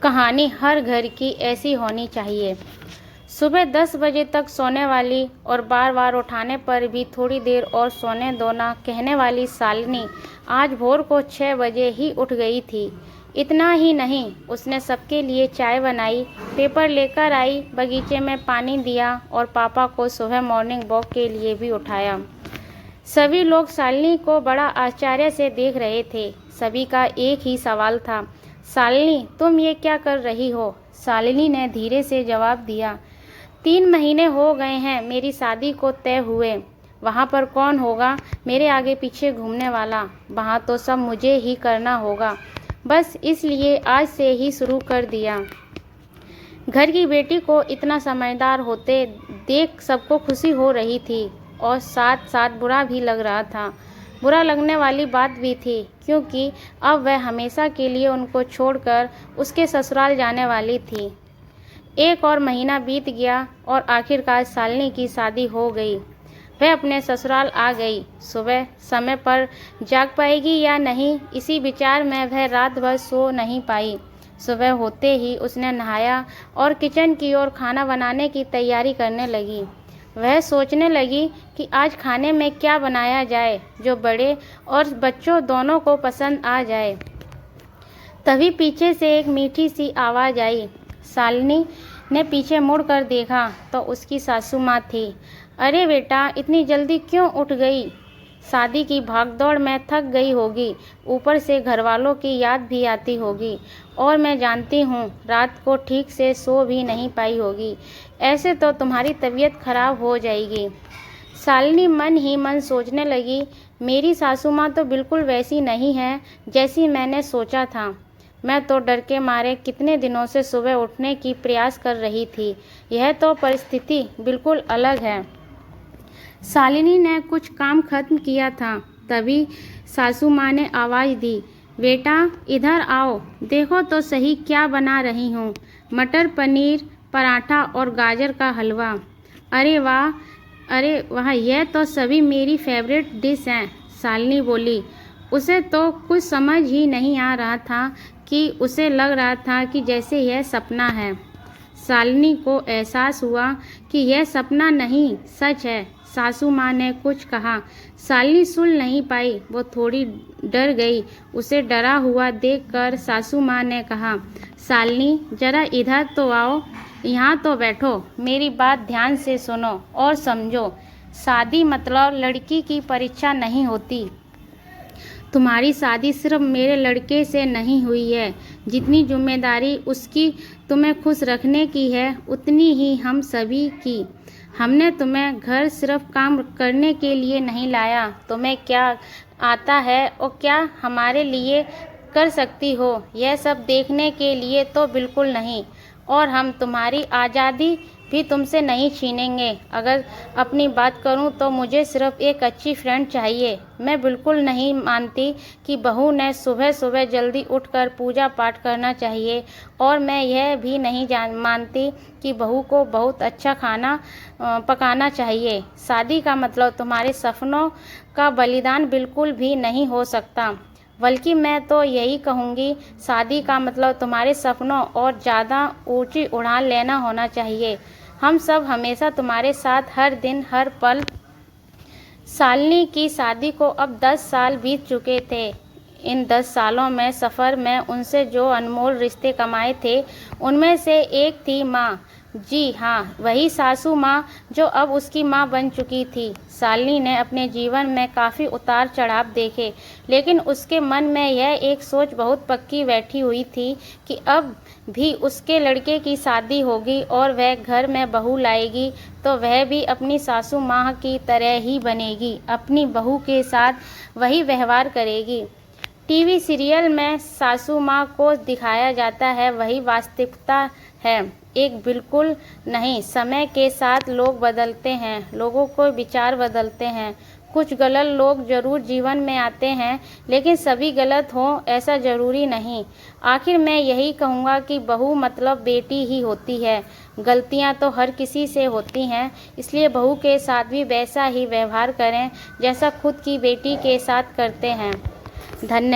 कहानी हर घर की ऐसी होनी चाहिए। सुबह 10 बजे तक सोने वाली और बार बार उठाने पर भी थोड़ी देर और सोने दो ना कहने वाली शालिनी आज भोर को 6 बजे ही उठ गई थी। इतना ही नहीं, उसने सबके लिए चाय बनाई, पेपर लेकर आई, बगीचे में पानी दिया और पापा को सुबह मॉर्निंग वॉक के लिए भी उठाया। सभी लोग शालिनी को बड़ा आश्चर्य से देख रहे थे। सभी का एक ही सवाल था, शालिनी तुम ये क्या कर रही हो? शालिनी ने धीरे से जवाब दिया, 3 महीने हो गए हैं मेरी शादी को तय हुए। वहाँ पर कौन होगा मेरे आगे पीछे घूमने वाला? वहाँ तो सब मुझे ही करना होगा। बस इसलिए आज से ही शुरू कर दिया। घर की बेटी को इतना समझदार होते देख सबको खुशी हो रही थी और साथ साथ बुरा भी लग रहा था। बुरा लगने वाली बात भी थी क्योंकि अब वह हमेशा के लिए उनको छोड़कर उसके ससुराल जाने वाली थी। 1 और महीना बीत गया और आखिरकार शालिनी की शादी हो गई। वह अपने ससुराल आ गई। सुबह समय पर जाग पाएगी या नहीं, इसी विचार में वह रात भर सो नहीं पाई। सुबह होते ही उसने नहाया और किचन की ओर खाना बनाने की तैयारी करने लगी। वह सोचने लगी कि आज खाने में क्या बनाया जाए जो बड़े और बच्चों दोनों को पसंद आ जाए। तभी पीछे से एक मीठी सी आवाज़ आई। शालिनी ने पीछे मुड़कर देखा तो उसकी सासू माँ थी। अरे बेटा, इतनी जल्दी क्यों उठ गई? शादी की भागदौड़ में थक गई होगी, ऊपर से घरवालों की याद भी आती होगी और मैं जानती हूँ रात को ठीक से सो भी नहीं पाई होगी। ऐसे तो तुम्हारी तबीयत खराब हो जाएगी। शालिनी मन ही मन सोचने लगी, मेरी सासू माँ तो बिल्कुल वैसी नहीं है जैसी मैंने सोचा था। मैं तो डर के मारे कितने दिनों से सुबह उठने की प्रयास कर रही थी। यह तो परिस्थिति बिल्कुल अलग है। शालिनी ने कुछ काम खत्म किया था, तभी सासू माँ ने आवाज़ दी, बेटा इधर आओ, देखो तो सही क्या बना रही हूँ। मटर पनीर, पराठा और गाजर का हलवा। अरे वाह, अरे वाह, यह तो सभी मेरी फेवरेट डिश हैं। शालिनी बोली। उसे तो कुछ समझ ही नहीं आ रहा था कि उसे लग रहा था कि जैसे यह सपना है। शालिनी को एहसास हुआ कि यह सपना नहीं, सच है। सासू माँ ने कुछ कहा, शालिनी सुन नहीं पाई, वो थोड़ी डर गई। उसे डरा हुआ देखकर सासू माँ ने कहा, शालिनी जरा इधर तो आओ, यहाँ तो बैठो, मेरी बात ध्यान से सुनो और समझो। शादी मतलब लड़की की परीक्षा नहीं होती। तुम्हारी शादी सिर्फ मेरे लड़के से नहीं हुई है। जितनी जिम्मेदारी उसकी तुम्हें खुश रखने की है, उतनी ही हम सभी की। हमने तुम्हें घर सिर्फ काम करने के लिए नहीं लाया। तुम्हें क्या आता है और क्या हमारे लिए कर सकती हो, यह सब देखने के लिए तो बिल्कुल नहीं। और हम तुम्हारी आज़ादी भी तुमसे नहीं छीनेंगे। अगर अपनी बात करूं तो मुझे सिर्फ एक अच्छी फ्रेंड चाहिए। मैं बिल्कुल नहीं मानती कि बहू ने सुबह सुबह जल्दी उठकर पूजा पाठ करना चाहिए और मैं यह भी नहीं मानती कि बहू को बहुत अच्छा खाना पकाना चाहिए। शादी का मतलब तुम्हारे सपनों का बलिदान बिल्कुल भी नहीं हो सकता। बल्कि मैं तो यही कहूँगी, शादी का मतलब तुम्हारे सपनों और ज़्यादा ऊंची उड़ान लेना होना चाहिए। हम सब हमेशा तुम्हारे साथ, हर दिन हर पल। शालिनी की शादी को अब 10 साल बीत चुके थे। इन 10 सालों में सफ़र में उनसे जो अनमोल रिश्ते कमाए थे, उनमें से एक थी माँ। जी हाँ, वही सासू माँ जो अब उसकी माँ बन चुकी थी। शालिनी ने अपने जीवन में काफ़ी उतार चढ़ाव देखे, लेकिन उसके मन में यह एक सोच बहुत पक्की बैठी हुई थी कि अब भी उसके लड़के की शादी होगी और वह घर में बहू लाएगी तो वह भी अपनी सासू माँ की तरह ही बनेगी, अपनी बहू के साथ वही व्यवहार करेगी। टीवी सीरियल में सासू माँ को दिखाया जाता है, वही वास्तविकता है। एक बिल्कुल नहीं। समय के साथ लोग बदलते हैं, लोगों को विचार बदलते हैं। कुछ गलत लोग जरूर जीवन में आते हैं, लेकिन सभी गलत हों ऐसा ज़रूरी नहीं। आखिर मैं यही कहूँगा कि बहू मतलब बेटी ही होती है। गलतियाँ तो हर किसी से होती हैं, इसलिए बहू के साथ भी वैसा ही व्यवहार करें जैसा खुद की बेटी के साथ करते हैं। धन्यवाद।